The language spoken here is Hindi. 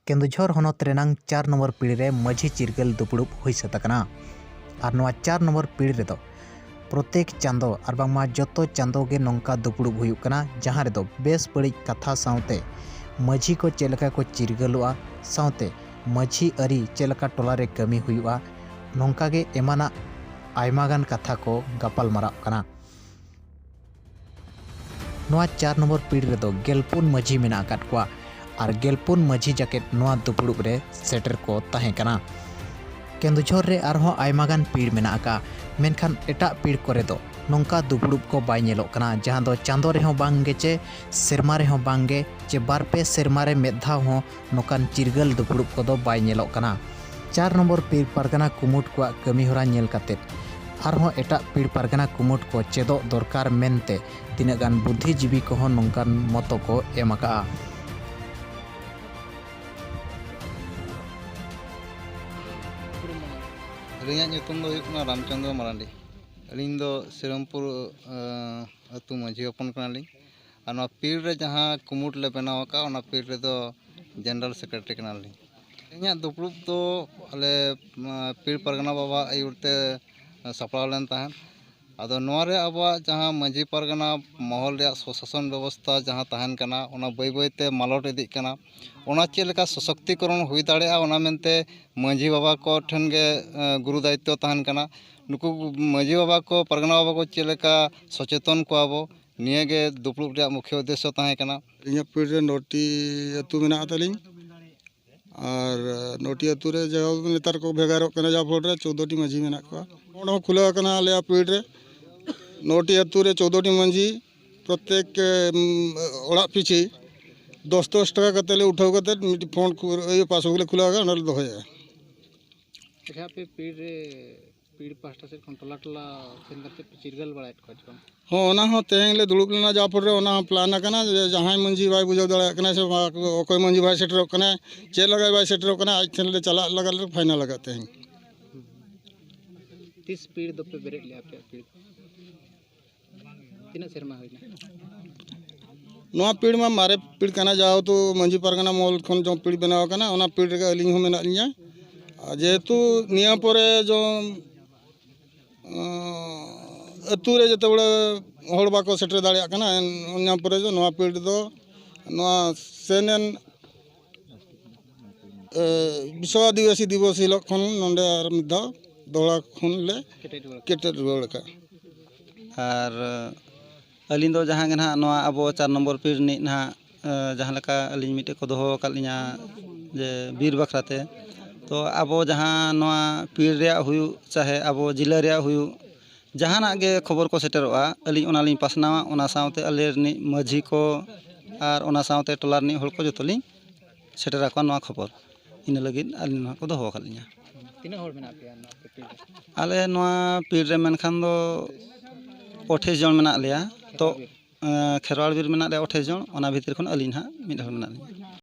केन्दुझर हनत रेनांग 4 नंबर पीढ़ी रे माझी चिरगल दुपुड़ुब हुई सतकना और नवा 4 नंबर पीढ़ी रे दो प्रत्येक चांदो और बांगमा जतो चांदो गे नौका दुपुड़ुब हुई कना जहां रे दो बेस बड़ी कथा साउते माझी को चेलका को चिरगलुआ साउते माझी अरी चेलका टोला रे कमी हुआ नौका गे एमाना आयमागान कथा को गपाल मारा कना। नवा 4 नंबर पीढ़ी रे दो गेलपुन माझी मेना आकात कोआ और गेलपुन माझी जैकेट नवा दुपुड़ुब रे सेटर को ताहें कना। केन्दुझर रे आरहों आयमागान पीढ़ मेना आका मेनखान एटा पीढ़ करे दो नौका दुपुड़ुब को बाय नेलोग कना जहां दो चांदो रे हों बांगे चे सेरमा रे हों बांगे चे बार पे सेरमा रे मेधा हों नौकान चिरगल दुपुड़ुब को दो बाय नेलोग कना। 4 नंबर पीढ़ परगना कुमुट को कमी होरा नेल काते आरहों एटा पीढ़ परगना कुमुट को चेदो दरकार मेनते तिनाग गान बुद्धिजीवी को हों नौकान मतो को एम आका। रामचंद्र मारांडी अलिंग दो श्रीरामपुर अतु माझी हपन कनाली और पीढ़ रे जहाँ कुमुट ले बनाव का पीढ़ रे दो जनरल सेक्रेटरी कनाली इन दुपुड़ुब तो अले पीढ़ परगना बाबा आयुरते सपड़ाव लेन तहन आदो नोरे आबा जहाँ माझी परगना महल रे स्वशासन व्यवस्था जहाँ तहन कना ओना बई बईते मालट इदी कना ओना चेलका सशक्तिकरण हुई दाड़ेया ओना मेनते माझी बाबा को ठन गे गुरु दायित्व तहन कना नुकु माझी बाबा को परगना बाबा को चेलका सचेतन को आबो निये गे दुपुड़ुब रे मुख्य उद्देश्य तहन कना। इኛ पीढ़ रे नोटी अतु मेना तालिंग और नोटी अतु रे जो नेतार को भेगारोग कना जा फोट रे 14 टी माझी मेना को ओनो खुला कना आले पीढ़ रे नोटी अतु रे 14 टी माझी प्रत्येक ओड़ा पिछी 10 टका कते ले उठाव कते फोन पासबुक ले खुला ओना दोहया। अच्छा पे पीढ़ पास्टा से टोला टोला सेन करते चिरगल बड़ायत को हाँ ओना हो तेहें ले दुड़ुब लेना जा फोट रे ओना प्लान कना जहां मंजी भाई बुझाव दड़ा कना से ओकोय मंजी भाई सेटर कना चे लगा भाई सेटर कना आज थेन ले चला लगा फाइनल लगाते हैं। 30 पीढ़ दो पे बेरे ले आपे पीढ़ तीना शर्मा होइना नवा पीढ़ में मारे पीढ़ कना जाओ तो मंजी परगना मोल खन जो पीढ़ बनाव कना ओना पीढ़ रे अलिंग हो मेना लिया जेहेतु निया परे जो अतु रे जते बड़ा हड़ बाको सेटर दाड़िया कना ओना परे जो नवा पीढ़ दो नवा सेनेन विश्व आदिवासी दिवस हिलो खन नंडे आर मिदा दोड़ा खन ले केटे रुवाड़ का और अलिंग दो जहाँ ना नवा अब 4 नंबर पीढ़ नि ना जहाँ लका अलिंग मिटे को दोहो कालिया जे बीर बखराते तो अब जहाँ नवा पीढ़ रे हुयु चाहे अब जिला रे हुयु जहाना गे खबर को सेटरोआ अलिंग ओना लिंग पासनावा ओना साउते अले नि माझी को और ओना साउते टोला नि हल को जतोलिंग सेटरा को नवा खबर इन लगिन अलिंग को दोहो कालिया। तीना हड़ मेना पे ना पीढ़ आले नवा पीढ़ रे मेनखान दो 28 जन मेना लिया तो खेरवाड़ बीर मेना ले 28 जन ओना भीतर खन अलिंग हा मिड हड़ मेना लिया।